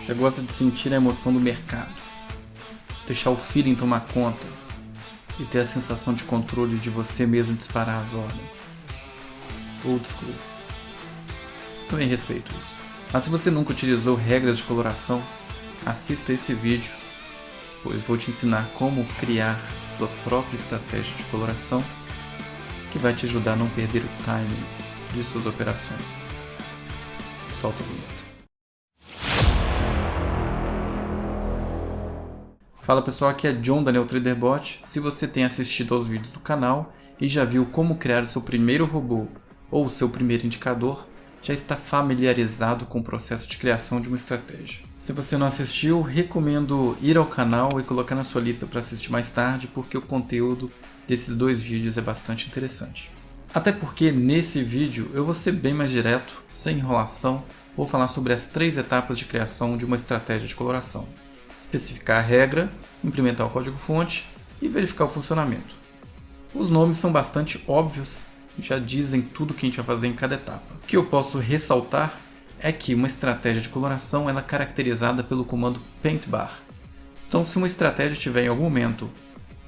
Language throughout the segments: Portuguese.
Você gosta de sentir a emoção do mercado, deixar o feeling tomar conta e ter a sensação de controle de você mesmo disparar as ordens. Old school. Eu também respeito isso. Mas se você nunca utilizou regras de coloração, assista esse vídeo, pois vou te ensinar como criar sua própria estratégia de coloração que vai te ajudar a não perder o timing de suas operações. Solta a vinheta. Fala pessoal, aqui é John da NeoTraderBot. Se você tem assistido aos vídeos do canal e já viu como criar seu primeiro robô ou o seu primeiro indicador, já está familiarizado com o processo de criação de uma estratégia. Se você não assistiu, recomendo ir ao canal e colocar na sua lista para assistir mais tarde, porque o conteúdo desses dois vídeos é bastante interessante. Até porque nesse vídeo eu vou ser bem mais direto, sem enrolação, vou falar sobre as 3 etapas de criação de uma estratégia de coloração. Especificar a regra, implementar o código-fonte e verificar o funcionamento. Os nomes são bastante óbvios, já dizem tudo o que a gente vai fazer em cada etapa. O que eu posso ressaltar é que uma estratégia de coloração ela é caracterizada pelo comando paintbar. Então, se uma estratégia tiver em algum momento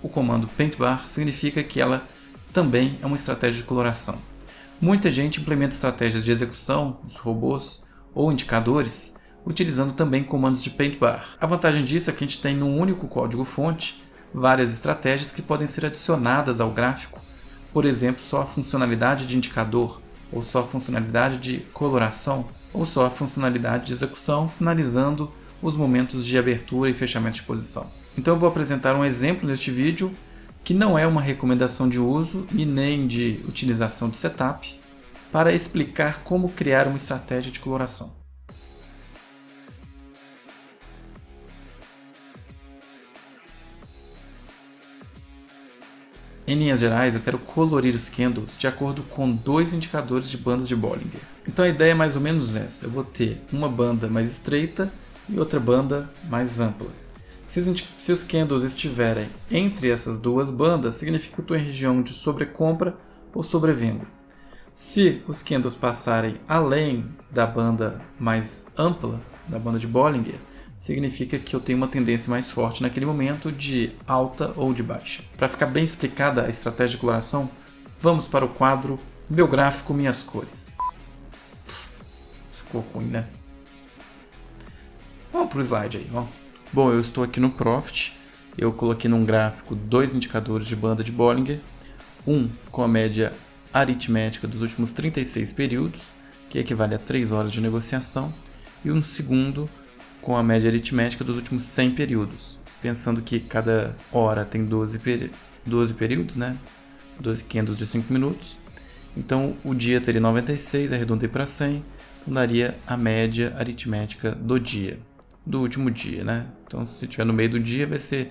o comando paintbar, significa que ela também é uma estratégia de coloração. Muita gente implementa estratégias de execução, os robôs ou indicadores, utilizando também comandos de paintbar. A vantagem disso é que a gente tem num único código-fonte várias estratégias que podem ser adicionadas ao gráfico, por exemplo, só a funcionalidade de indicador, ou só a funcionalidade de coloração, ou só a funcionalidade de execução, sinalizando os momentos de abertura e fechamento de posição. Então eu vou apresentar um exemplo neste vídeo, que não é uma recomendação de uso e nem de utilização de setup, para explicar como criar uma estratégia de coloração. Em linhas gerais, eu quero colorir os candles de acordo com 2 indicadores de bandas de Bollinger. Então a ideia é mais ou menos essa. Eu vou ter uma banda mais estreita e outra banda mais ampla. Se os candles estiverem entre essas duas bandas, significa que eu estou em região de sobrecompra ou sobrevenda. Se os candles passarem além da banda mais ampla, da banda de Bollinger, significa que eu tenho uma tendência mais forte naquele momento de alta ou de baixa. Para ficar bem explicada a estratégia de coloração, vamos para o quadro Meu Gráfico, Minhas Cores. Ficou ruim, né? Vamos para o slide aí. Ó. Bom, eu estou aqui no Profit. Eu coloquei num gráfico 2 indicadores de banda de Bollinger. Um com a média aritmética dos últimos 36 períodos, que equivale a 3 horas de negociação. E um segundo com a média aritmética dos últimos 100 períodos, pensando que cada hora tem 12 períodos, né? 12 candles de 5 minutos. Então o dia teria 96, arredondei para 100, então daria a média aritmética do dia, do último dia, né? Então se estiver no meio do dia vai ser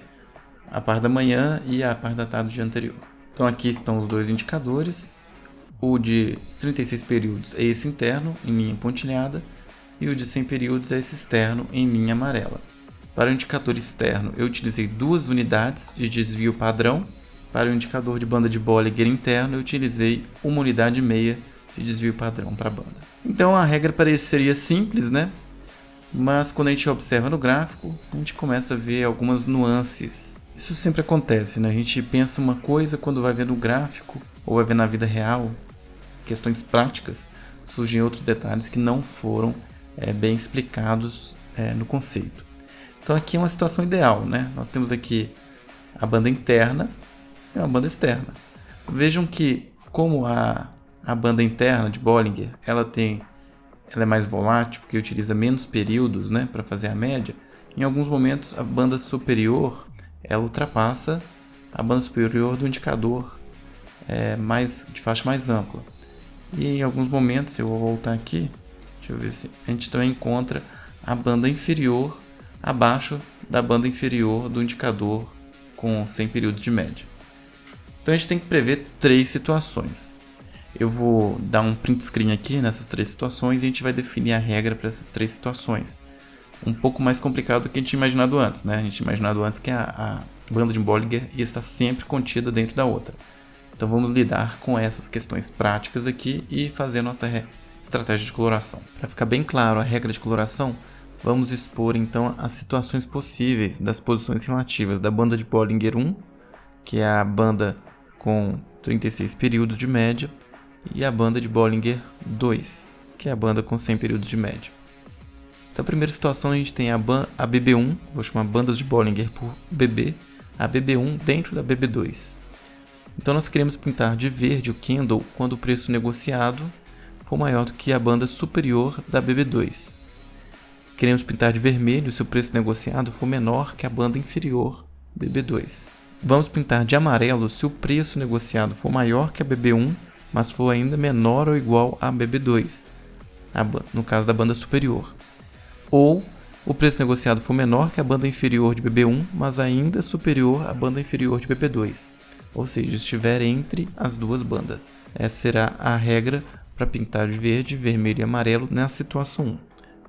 a parte da manhã e a parte da tarde do dia anterior. Então aqui estão os 2 indicadores, o de 36 períodos é esse interno, em linha pontilhada, e o de 100 períodos é esse externo em linha amarela. Para o indicador externo, eu utilizei 2 unidades de desvio padrão. Para o indicador de banda de Bollinger interno, eu utilizei 1 unidade e meia de desvio padrão para a banda. Então a regra pareceria simples, né? Mas quando a gente observa no gráfico, a gente começa a ver algumas nuances. Isso sempre acontece, né? A gente pensa uma coisa quando vai ver no gráfico, ou vai ver na vida real, questões práticas, surgem outros detalhes que não foram bem explicados no conceito. Então aqui é uma situação ideal, né? Nós temos aqui a banda interna e uma banda externa. Vejam que como a banda interna de Bollinger ela é mais volátil porque utiliza menos períodos, né, para fazer a média. Em alguns momentos a banda superior ela ultrapassa a banda superior do indicador de faixa mais ampla. E em alguns momentos, se eu vou voltar aqui, deixa eu ver se a gente também encontra a banda inferior abaixo da banda inferior do indicador com 100 períodos de média. Então a gente tem que prever 3 situações. Eu vou dar um print screen aqui nessas 3 situações e a gente vai definir a regra para essas 3 situações. Um pouco mais complicado do que a gente tinha imaginado antes, né? A gente tinha imaginado antes que a banda de Bollinger ia estar sempre contida dentro da outra. Então vamos lidar com essas questões práticas aqui e fazer a nossa estratégia de coloração. Para ficar bem claro, a regra de coloração vamos expor então as situações possíveis das posições relativas da banda de Bollinger 1, que é a banda com 36 períodos de média, e a banda de Bollinger 2, que é a banda com 100 períodos de média. Então, a primeira situação a gente tem a BB1, vou chamar bandas de Bollinger por BB, a BB1 dentro da BB2. Então nós queremos pintar de verde o candle quando o preço negociado for maior do que a banda superior da BB2. Queremos pintar de vermelho se o preço negociado for menor que a banda inferior BB2. Vamos pintar de amarelo se o preço negociado for maior que a BB1, mas for ainda menor ou igual a BB2, no caso da banda superior. Ou o preço negociado for menor que a banda inferior de BB1, mas ainda superior à banda inferior de BB2, ou seja, estiver entre as duas bandas. Essa será a regra para pintar de verde, vermelho e amarelo na situação 1.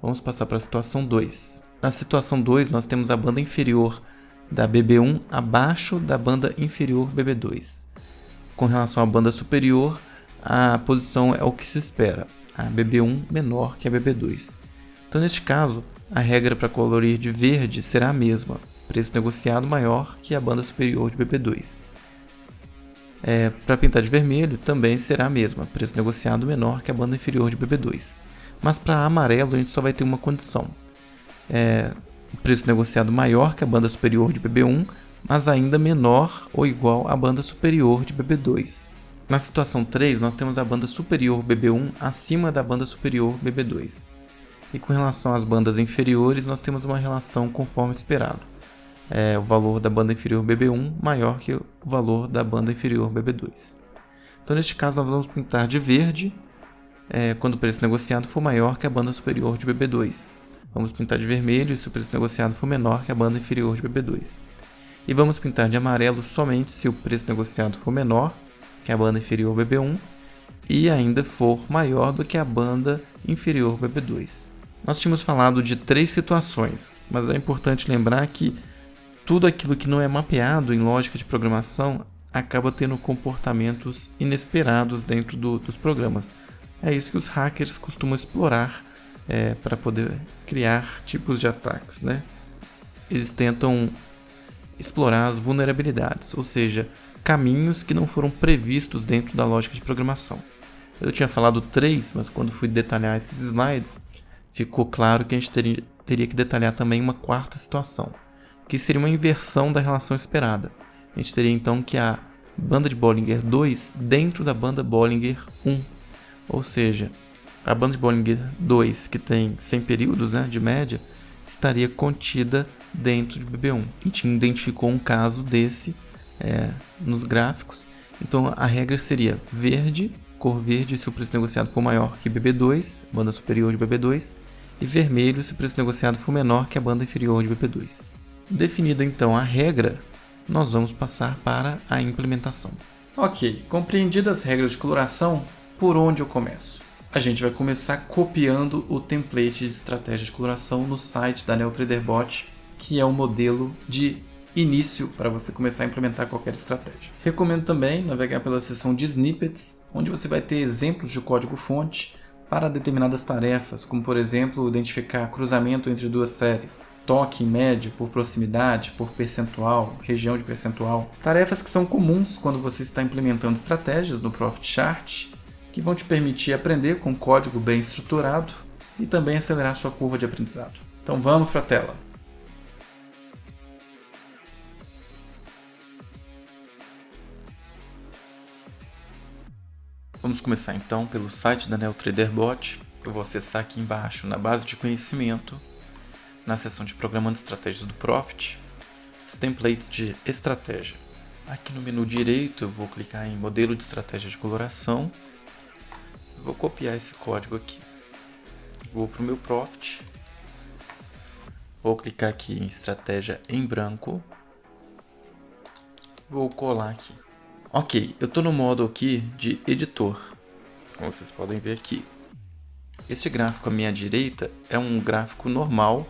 Vamos passar para a situação 2. Na situação 2, nós temos a banda inferior da BB1 abaixo da banda inferior BB2. Com relação à banda superior, a posição é o que se espera, a BB1 menor que a BB2. Então, neste caso, a regra para colorir de verde será a mesma, preço negociado maior que a banda superior de BB2. Para pintar de vermelho também será a mesma, preço negociado menor que a banda inferior de BB2. Mas para amarelo a gente só vai ter uma condição, o preço negociado maior que a banda superior de BB1, mas ainda menor ou igual à banda superior de BB2. Na situação 3, nós temos a banda superior BB1 acima da banda superior BB2. E com relação às bandas inferiores, nós temos uma relação conforme esperado. O valor da banda inferior BB1 maior que o valor da banda inferior BB2. Então, neste caso, nós vamos pintar de verde quando o preço negociado for maior que a banda superior de BB2. Vamos pintar de vermelho se o preço negociado for menor que a banda inferior de BB2. E vamos pintar de amarelo somente se o preço negociado for menor que a banda inferior BB1 e ainda for maior do que a banda inferior BB2. Nós tínhamos falado de 3 situações, mas é importante lembrar que tudo aquilo que não é mapeado em lógica de programação acaba tendo comportamentos inesperados dentro dos programas. É isso que os hackers costumam explorar para poder criar tipos de ataques, né? Eles tentam explorar as vulnerabilidades, ou seja, caminhos que não foram previstos dentro da lógica de programação. Eu tinha falado 3, mas quando fui detalhar esses slides, ficou claro que a gente teria que detalhar também uma 4ª situação, que seria uma inversão da relação esperada. A gente teria então que a banda de Bollinger 2 dentro da banda Bollinger 1, ou seja, a banda de Bollinger 2, que tem 100 períodos de média, estaria contida dentro de BB1. A gente identificou um caso desse nos gráficos, então a regra seria verde, cor verde se o preço negociado for maior que BB2, banda superior de BB2, e vermelho se o preço negociado for menor que a banda inferior de BB2. Definida então a regra, nós vamos passar para a implementação. Ok, compreendidas as regras de coloração, por onde eu começo? A gente vai começar copiando o template de estratégia de coloração no site da NeoTraderBot, que é o modelo de início para você começar a implementar qualquer estratégia. Recomendo também navegar pela seção de snippets, onde você vai ter exemplos de código-fonte para determinadas tarefas, como por exemplo, identificar cruzamento entre 2 séries, toque em média por proximidade, por percentual, região de percentual. Tarefas que são comuns quando você está implementando estratégias no Profit Chart, que vão te permitir aprender com código bem estruturado e também acelerar sua curva de aprendizado. Então vamos para a tela. Vamos começar então pelo site da NeoTraderBot. Eu vou acessar aqui embaixo na base de conhecimento, na seção de programando estratégias do Profit, os templates de estratégia. Aqui no menu direito eu vou clicar em modelo de estratégia de coloração. Vou copiar esse código aqui. Vou para o meu Profit. Vou clicar aqui em estratégia em branco. Vou colar aqui. Ok, eu estou no modo aqui de editor, como vocês podem ver aqui. Este gráfico à minha direita é um gráfico normal,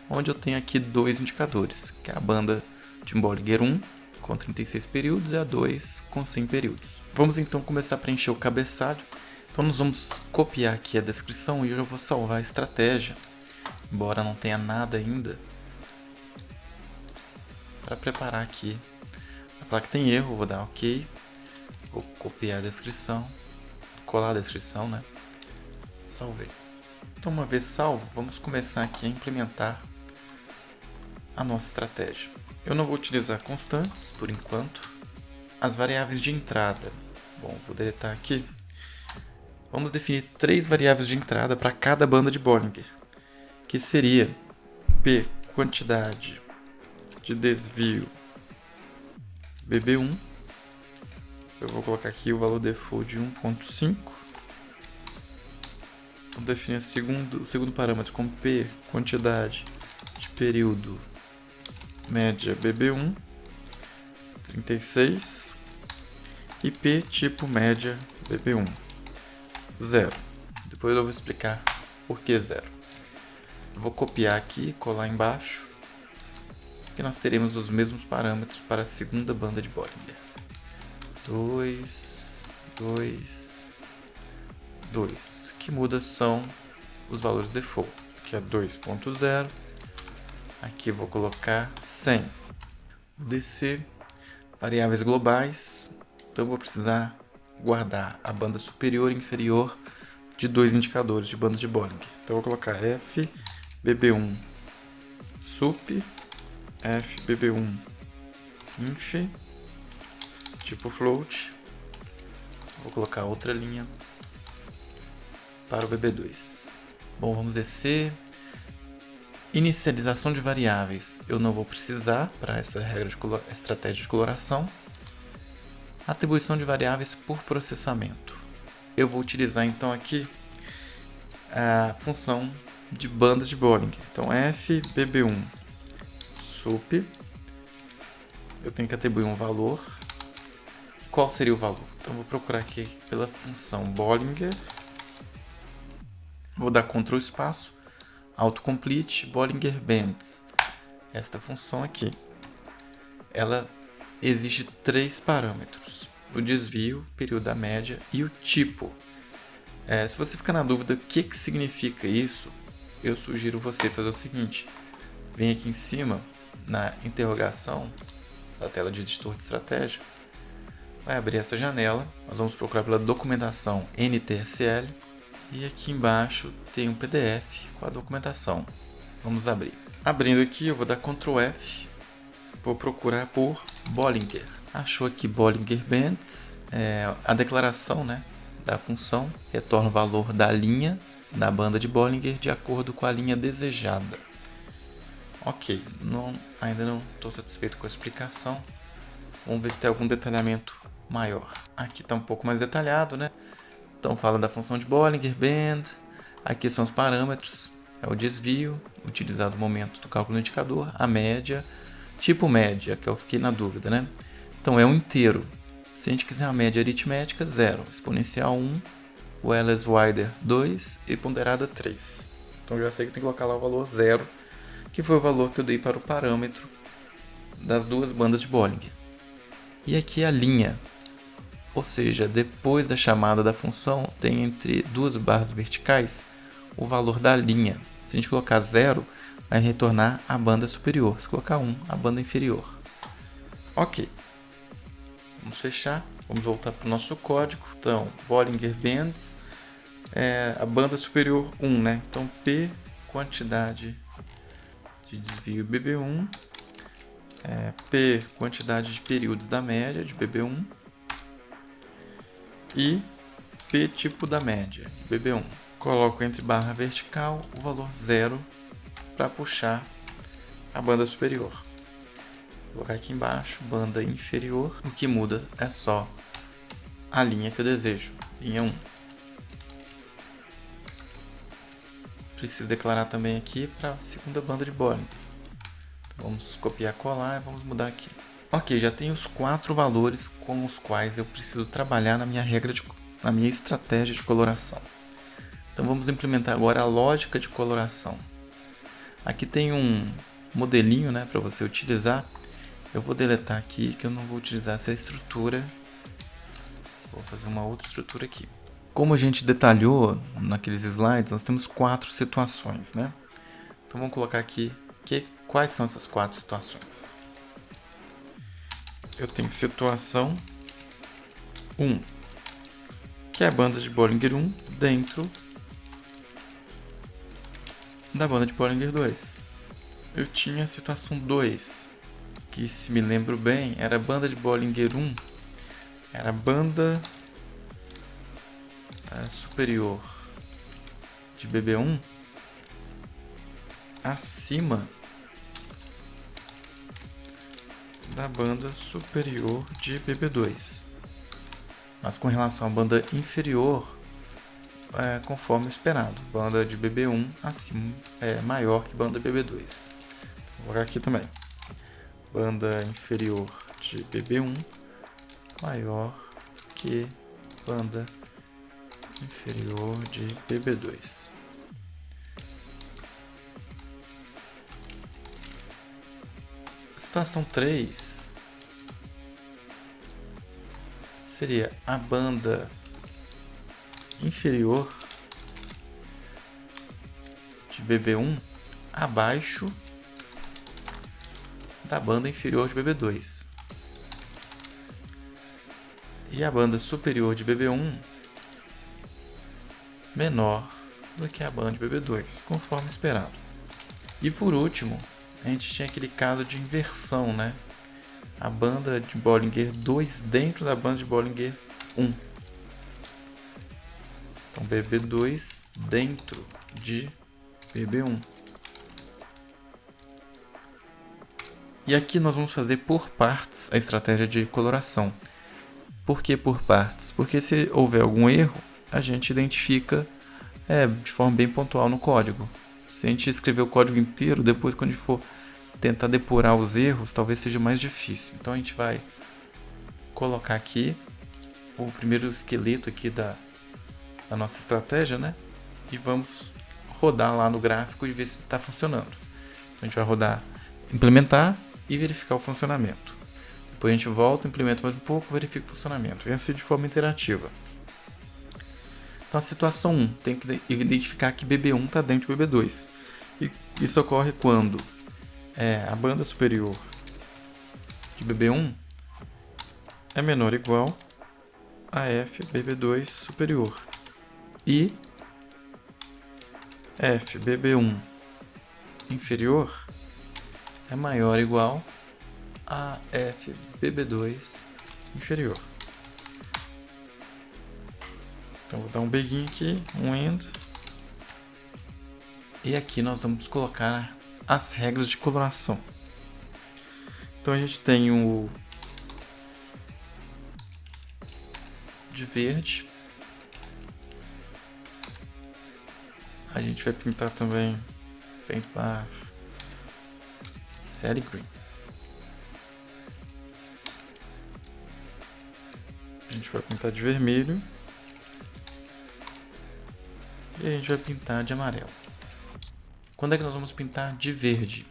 onde eu tenho aqui 2 indicadores, que é a banda de Bollinger 1 com 36 períodos e a 2 com 100 períodos. Vamos então começar a preencher o cabeçalho. Então nós vamos copiar aqui a descrição e eu já vou salvar a estratégia embora não tenha nada ainda, para preparar aqui. Vai falar que tem erro, vou dar OK, vou copiar a descrição, colar a descrição, né? Salvei. Então, uma vez salvo, vamos começar aqui a implementar a nossa estratégia. Eu não vou utilizar constantes por enquanto. As variáveis de entrada. Bom, vou deletar aqui. Vamos definir 3 variáveis de entrada para cada banda de Bollinger, que seria P, quantidade de desvio BB1. Eu vou colocar aqui o valor default de 1.5. Vou definir o segundo parâmetro como P, quantidade de período média BB1, 36. E P, tipo média BB1, 0. Depois eu vou explicar por que 0. Eu vou copiar aqui e colar embaixo, que nós teremos os mesmos parâmetros para a segunda banda de Bollinger. 2, 2, 2. O que muda são os valores default, que é 2.0. Aqui eu vou colocar 100. Vou descer, variáveis globais. Então eu vou precisar guardar a banda superior e inferior de 2 indicadores de bandas de Bollinger. Então eu vou colocar FBB1 sup, FBB1 inf, tipo float. Vou colocar outra linha para o BB2. Bom, vamos descer. Inicialização de variáveis eu não vou precisar para essa regra de estratégia de coloração. Atribuição de variáveis por processamento. Eu vou utilizar então aqui a função de bandas de Bollinger. Então FBB1 sup, eu tenho que atribuir um valor. Qual seria o valor? Então vou procurar aqui pela função Bollinger. Vou dar Ctrl espaço, autocomplete, Bollinger Bands. Esta função aqui, ela exige 3 parâmetros: o desvio, período da média e o tipo. Se você ficar na dúvida o que significa isso, eu sugiro você fazer o seguinte: vem aqui em cima na interrogação da tela de editor de estratégia, vai abrir essa janela, nós vamos procurar pela documentação NTSL e aqui embaixo tem um PDF com a documentação. Vamos abrir. Abrindo aqui, eu vou dar Ctrl F, vou procurar por Bollinger. Achou aqui Bollinger Bands, a declaração, né, da função retorna o valor da linha da banda de Bollinger de acordo com a linha desejada. Ok, ainda não estou satisfeito com a explicação. Vamos ver se tem algum detalhamento maior. Aqui está um pouco mais detalhado, né? Então fala da função de Bollinger Band. Aqui são os parâmetros. É o desvio, utilizado no momento do cálculo do indicador, a média, tipo média, que eu fiquei na dúvida, né? Então é um inteiro. Se a gente quiser a média aritmética, 0, exponencial 1, Wheeler-Wilder 2 e ponderada 3. Então eu já sei que tem que colocar lá o valor 0, que foi o valor que eu dei para o parâmetro das duas bandas de Bollinger. E aqui a linha, ou seja, depois da chamada da função, tem entre duas barras verticais o valor da linha. Se a gente colocar 0, vai retornar a banda superior. Se colocar 1, a banda inferior. Ok. Vamos fechar. Vamos voltar para o nosso código. Então, Bollinger Bands, a banda superior 1, né? Então, P, quantidade de desvio BB1, P, quantidade de períodos da média de BB1 e P, tipo da média de BB1. Coloco entre barra vertical o valor 0 para puxar a banda superior. Vou colocar aqui embaixo, banda inferior. O que muda é só a linha que eu desejo, linha 1. Preciso declarar também aqui para a segunda banda de Bollinger. Então, vamos copiar, colar e vamos mudar aqui. Ok, já tenho os 4 valores com os quais eu preciso trabalhar na minha estratégia de coloração. Então vamos implementar agora a lógica de coloração. Aqui tem um modelinho, né, para você utilizar. Eu vou deletar aqui que eu não vou utilizar essa estrutura. Vou fazer uma outra estrutura aqui. Como a gente detalhou naqueles slides, nós temos 4 situações, né? Então vamos colocar aqui quais são essas 4 situações. Eu tenho situação 1, que é a banda de Bollinger 1 dentro da banda de Bollinger 2. Eu tinha a situação 2, que, se me lembro bem, era a banda de Bollinger 1, era a banda superior de BB1 acima da banda superior de BB2, mas com relação à banda inferior, conforme esperado, banda de BB1 acima é maior que banda BB2. Vou colocar aqui também, banda inferior de BB1 maior que banda inferior de BB2. Situação 3 seria a banda inferior de BB1 abaixo da banda inferior de BB2 e a banda superior de BB1 menor do que a banda de BB2, conforme esperado. E por último, a gente tinha aquele caso de inversão, né? A banda de Bollinger 2 dentro da banda de Bollinger 1. Então, BB2 dentro de BB1. E aqui nós vamos fazer por partes a estratégia de coloração. Por que por partes? Porque se houver algum erro, a gente identifica de forma bem pontual no código. Se a gente escrever o código inteiro, depois quando a gente for tentar depurar os erros, talvez seja mais difícil. Então a gente vai colocar aqui o primeiro esqueleto aqui da nossa estratégia, né? E vamos rodar lá no gráfico e ver se está funcionando. Então a gente vai rodar, implementar e verificar o funcionamento. Depois a gente volta, implementa mais um pouco, verifica o funcionamento. E assim de forma interativa. Então a situação 1 tem que identificar que BB1 está dentro de BB2. E isso ocorre quando a banda superior de BB1 é menor ou igual a FBB2 superior. E FBB1 inferior é maior ou igual a FBB2 inferior. Então vou dar um beguinho aqui, um end. E aqui nós vamos colocar as regras de coloração. Então a gente tem o de verde. A gente vai pintar também Paint Bar Série Green. A gente vai pintar de vermelho. E a gente vai pintar de amarelo. Quando é que nós vamos pintar de verde?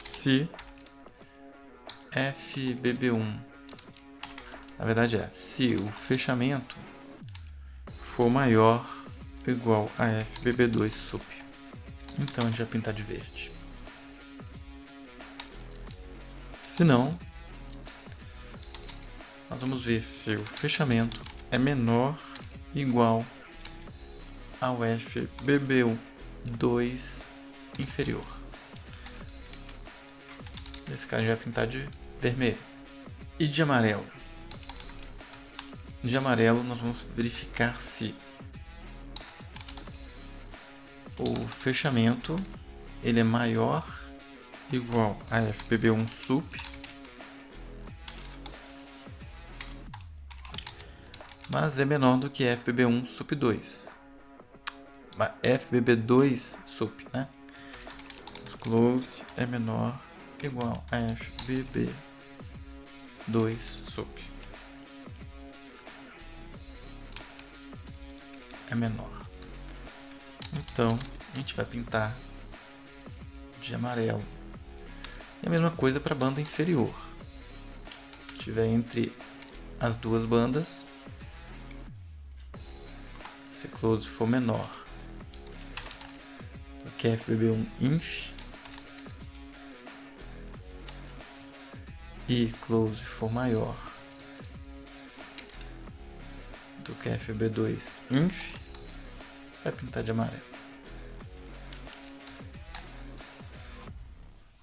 Se FBB1, na verdade se o fechamento for maior ou igual a FBB2 sup. Então a gente vai pintar de verde. Se não, nós vamos ver se o fechamento é menor ou igual ao FBB2 inferior. Nesse caso a gente vai pintar de vermelho. E de amarelo? De amarelo nós vamos verificar se o fechamento ele é maior ou igual a FBB1 sup mas é menor do que FBB1 sup 2. FBB2 sup, né? Close é menor ou igual a FBB2 sup. É menor. Então, a gente vai pintar de amarelo. E a mesma coisa para a banda inferior. Se estiver entre as duas bandas, se close for menor do que FBB1 inf e close for maior do que FB2 inf, vai pintar de amarelo.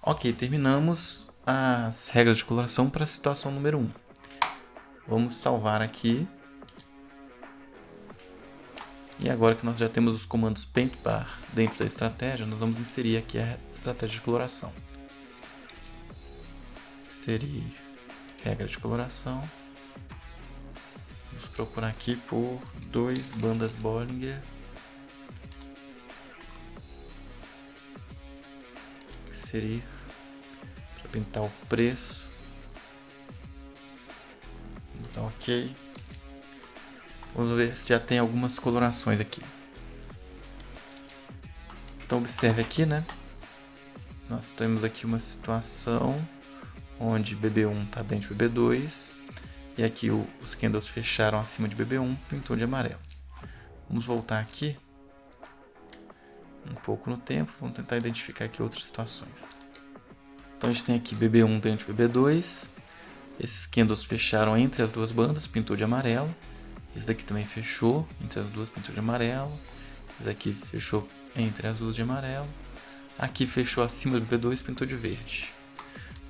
Ok, terminamos as regras de coloração para a situação número 1. Vamos salvar aqui. E agora que nós já temos os comandos paint bar dentro da estratégia, nós vamos inserir aqui a estratégia de coloração. Inserir regra de coloração. Vamos procurar aqui por 2 bandas Bollinger. Inserir para pintar o preço. Vamos dar OK. Vamos ver se já tem algumas colorações aqui. Então observe aqui, né? Nós temos aqui uma situação onde BB1 está dentro de BB2 e aqui os candles fecharam acima de BB1, pintou de amarelo. Vamos voltar aqui um pouco no tempo, vamos tentar identificar aqui outras situações. Então a gente tem aqui BB1 dentro de BB2, esses candles fecharam entre as duas bandas, pintou de amarelo. Esse daqui também fechou entre as duas, pintou de amarelo. Esse daqui fechou entre as duas de amarelo. Aqui fechou acima do B2, pintou de verde.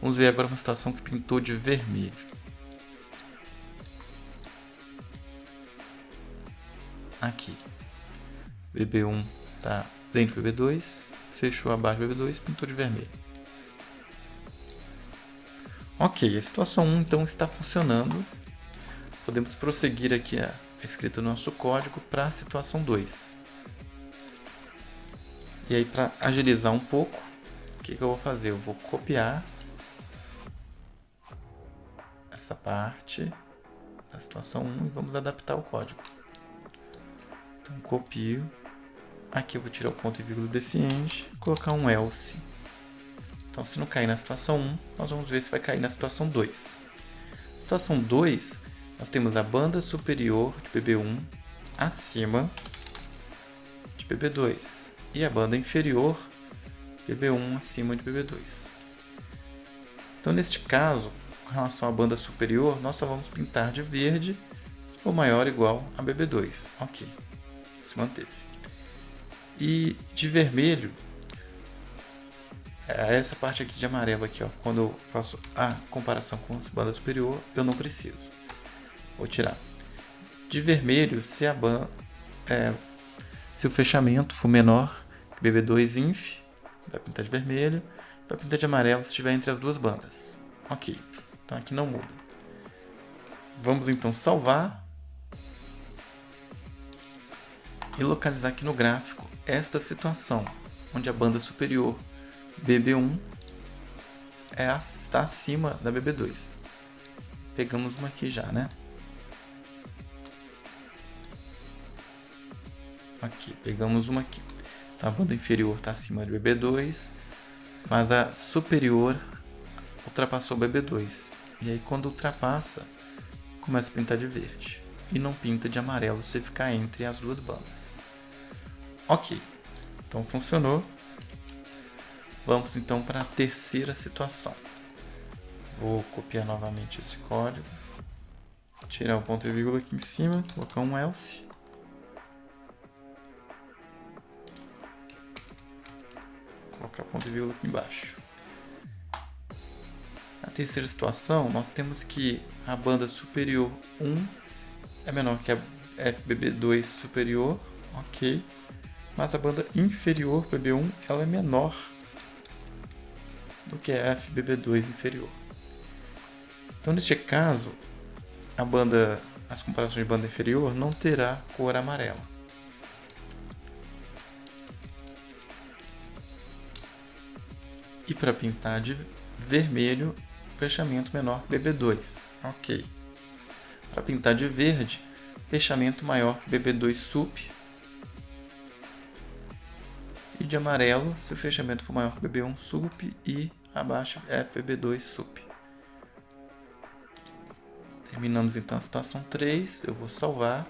Vamos ver agora uma situação que pintou de vermelho. Aqui. BB1 está dentro do BB2, fechou abaixo do BB2, pintou de vermelho. Ok, a situação 1 então está funcionando. Podemos prosseguir aqui a escrita do nosso código para a situação 2. E aí, para agilizar um pouco, o que eu vou fazer? Eu vou copiar essa parte da situação 1 e vamos adaptar o código. Então, copio. Aqui eu vou tirar o ponto e vírgula desse end, colocar um else. Então, se não cair na situação 1, nós vamos ver se vai cair na situação 2. Situação 2, nós temos a banda superior de BB1 acima de BB2 e a banda inferior BB1 acima de BB2. Então, neste caso, com relação à banda superior, nós só vamos pintar de verde se for maior ou igual a BB2. Ok, se manteve. E de vermelho, essa parte aqui de amarelo aqui, ó, quando eu faço a comparação com a banda superior, eu não preciso. Vou tirar. De vermelho, se o fechamento for menor que BB2 inf, vai pintar de vermelho. Vai pintar de amarelo se estiver entre as duas bandas. Ok, então aqui não muda. Vamos então salvar e localizar aqui no gráfico esta situação, onde a banda superior BB1 está acima da BB2. Pegamos uma aqui já, né? Aqui, pegamos uma aqui. Então a banda inferior está acima de BB2, mas a superior ultrapassou o BB2. E aí quando ultrapassa, começa a pintar de verde. E não pinta de amarelo se ficar entre as duas bandas. Ok, então funcionou. Vamos então para a terceira situação. Vou copiar novamente esse código. Tirar o ponto e vírgula aqui em cima, colocar um else. Colocar ponto e vírgula aqui embaixo. Na terceira situação, nós temos que a banda superior 1 é menor que a FBB2 superior, ok. Mas a banda inferior, BB1, ela é menor do que a FBB2 inferior. Então, neste caso, as comparações de banda inferior não terá cor amarela. E para pintar de vermelho, fechamento menor que BB2. Ok. Para pintar de verde, fechamento maior que BB2 sup. E de amarelo, se o fechamento for maior que BB1 sup e abaixo FBB2 sup. Terminamos então a situação 3. Eu vou salvar.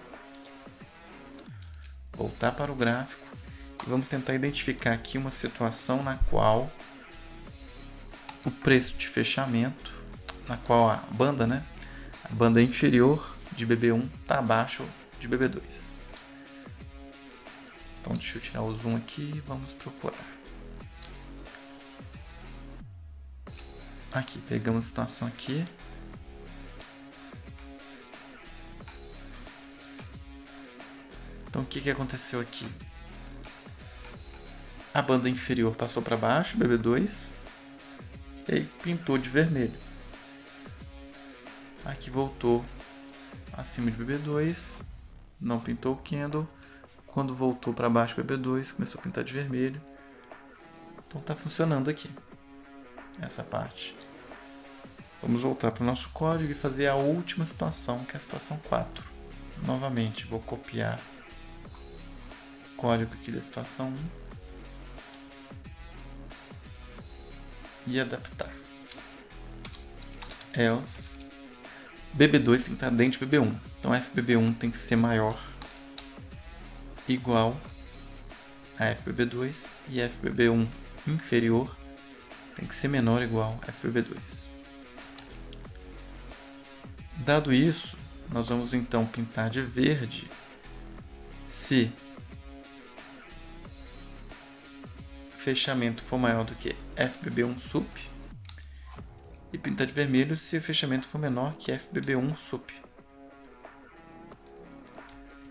Voltar para o gráfico. Vamos tentar identificar aqui uma situação na qual o preço de fechamento, na qual a banda, né? A banda inferior de BB1 está abaixo de BB2. Então deixa eu tirar o zoom aqui e vamos procurar. Aqui, pegamos a situação aqui. Então o que aconteceu aqui? A banda inferior passou para baixo, BB2, e aí pintou de vermelho. Aqui voltou acima de BB2, não pintou o candle. Quando voltou para baixo BB2, começou a pintar de vermelho. Então está funcionando aqui, essa parte. Vamos voltar para o nosso código e fazer a última situação, que é a situação 4. Novamente, vou copiar o código aqui da situação 1. E adaptar. Else BB2 tem que estar dentro de BB1. Então FBB1 tem que ser maior, igual a FBB2, e FBB1 inferior tem que ser menor ou igual a FBB2. Dado isso, nós vamos então pintar de verde se fechamento for maior do que FBB1 sup, e pintar de vermelho se o fechamento for menor que FBB1 sup.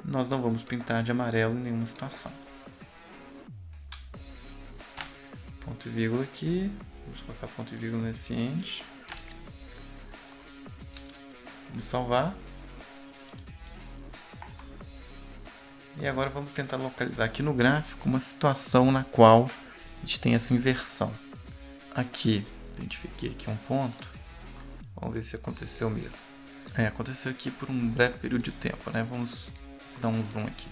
Nós não vamos pintar de amarelo em nenhuma situação. Ponto e vírgula aqui, vamos colocar ponto e vírgula nesse end. Vamos salvar. E agora vamos tentar localizar aqui no gráfico uma situação na qual a gente tem essa inversão. Aqui, identifiquei aqui um ponto. Vamos ver se aconteceu mesmo. Aconteceu aqui por um breve período de tempo, né? Vamos dar um zoom aqui.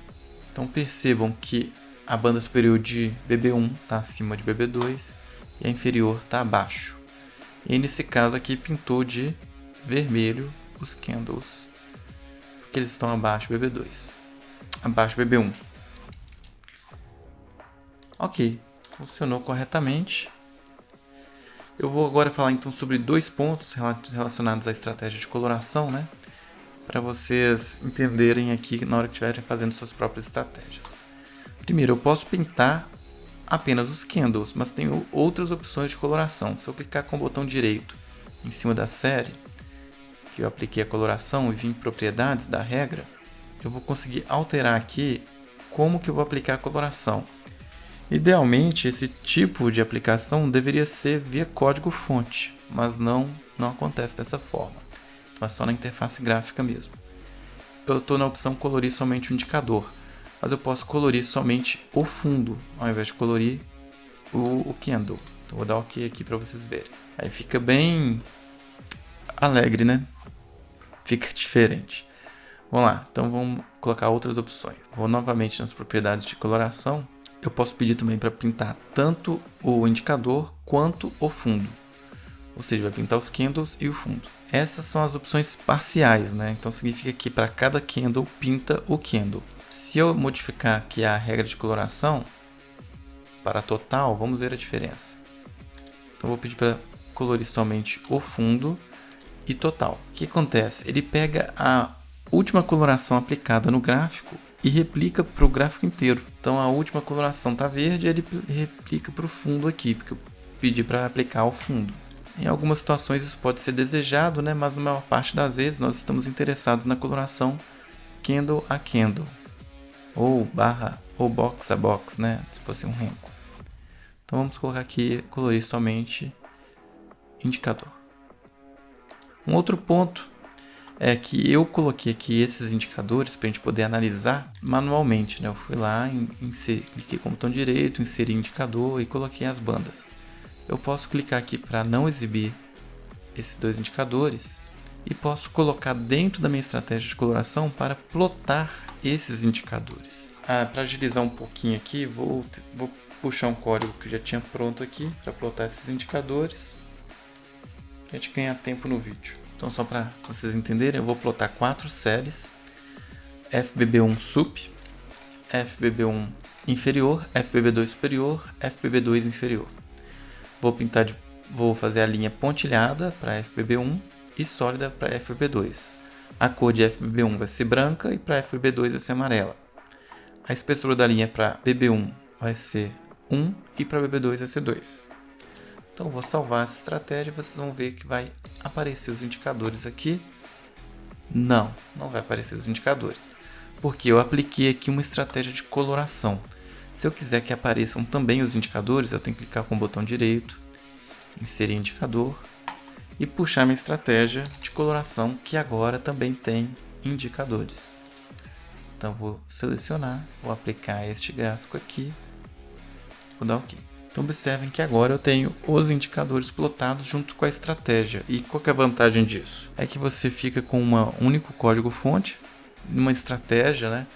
Então percebam que a banda superior de BB1 está acima de BB2 e a inferior está abaixo. E nesse caso aqui pintou de vermelho os candles, porque eles estão abaixo de BB2. Abaixo BB1. Ok, funcionou corretamente. Eu vou agora falar então sobre dois pontos relacionados à estratégia de coloração, né? Para vocês entenderem aqui na hora que estiverem fazendo suas próprias estratégias. Primeiro, eu posso pintar apenas os candles, mas tenho outras opções de coloração. Se eu clicar com o botão direito em cima da série, que eu apliquei a coloração e vim em propriedades da regra, eu vou conseguir alterar aqui como que eu vou aplicar a coloração. Idealmente, esse tipo de aplicação deveria ser via código-fonte, mas não acontece dessa forma. Então é só na interface gráfica mesmo. Eu estou na opção colorir somente o indicador, mas eu posso colorir somente o fundo, ao invés de colorir o candle. Então vou dar OK aqui para vocês verem. Aí fica bem alegre, né? Fica diferente. Vamos lá, então vamos colocar outras opções. Vou novamente nas propriedades de coloração. Eu posso pedir também para pintar tanto o indicador quanto o fundo. Ou seja, vai pintar os candles e o fundo. Essas são as opções parciais, né? Então significa que para cada candle pinta o candle. Se eu modificar aqui a regra de coloração para total, vamos ver a diferença. Então vou pedir para colorir somente o fundo e total. O que acontece? Ele pega a última coloração aplicada no gráfico e replica para o gráfico inteiro. Então a última coloração está verde, ele replica para o fundo aqui, porque eu pedi para aplicar ao fundo. Em algumas situações isso pode ser desejado, né? Mas na maior parte das vezes nós estamos interessados na coloração candle a candle, ou barra, ou box a box, né? Se fosse um renco. Então vamos colocar aqui, colorir somente indicador. Um outro ponto é que eu coloquei aqui esses indicadores para a gente poder analisar manualmente, né? Eu fui lá, cliquei com o botão direito, inseri indicador e coloquei as bandas. Eu posso clicar aqui para não exibir esses dois indicadores e posso colocar dentro da minha estratégia de coloração para plotar esses indicadores. Para agilizar um pouquinho aqui, vou puxar um código que já tinha pronto aqui para plotar esses indicadores. A gente ganha tempo no vídeo. Então, só para vocês entenderem, eu vou plotar 4 séries: FBB1 sup, FBB1 inferior, FBB2 superior, FBB2 inferior. Vou fazer a linha pontilhada para FBB1 e sólida para FBB2. A cor de FBB1 vai ser branca e para FBB2 vai ser amarela. A espessura da linha para BB1 vai ser 1 e para BB2 vai ser 2. Então vou salvar essa estratégia e vocês vão ver que vai aparecer os indicadores aqui. Não vai aparecer os indicadores, porque eu apliquei aqui uma estratégia de coloração. Se eu quiser que apareçam também os indicadores, eu tenho que clicar com o botão direito, inserir indicador e puxar minha estratégia de coloração, que agora também tem indicadores. Então vou selecionar, vou aplicar este gráfico aqui, vou dar OK. Então observem que agora eu tenho os indicadores plotados junto com a estratégia. E qual que é a vantagem disso? É que você fica com um único código-fonte, uma estratégia, né?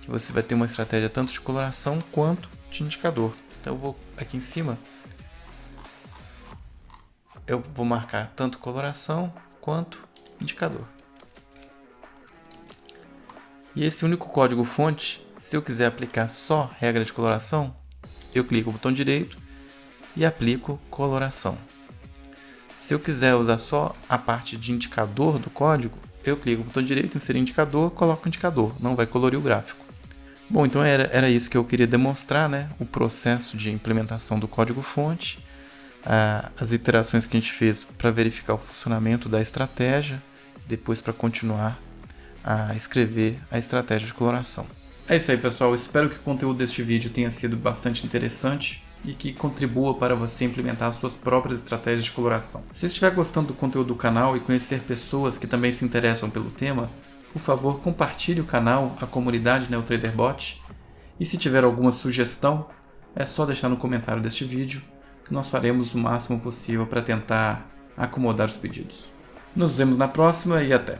Que você vai ter uma estratégia tanto de coloração quanto de indicador. Então eu vou aqui em cima, eu vou marcar tanto coloração quanto indicador. E esse único código-fonte, se eu quiser aplicar só regra de coloração, eu clico no botão direito e aplico coloração. Se eu quiser usar só a parte de indicador do código, eu clico no botão direito, inserir indicador, coloco o indicador, não vai colorir o gráfico. Bom, então era isso que eu queria demonstrar, né? O processo de implementação do código-fonte, as iterações que a gente fez para verificar o funcionamento da estratégia, depois para continuar a escrever a estratégia de coloração. É isso aí, pessoal. Espero que o conteúdo deste vídeo tenha sido bastante interessante e que contribua para você implementar suas próprias estratégias de coloração. Se estiver gostando do conteúdo do canal e conhecer pessoas que também se interessam pelo tema, por favor, compartilhe o canal, a comunidade NeoTraderBot. E se tiver alguma sugestão, é só deixar no comentário deste vídeo, que nós faremos o máximo possível para tentar acomodar os pedidos. Nos vemos na próxima e até!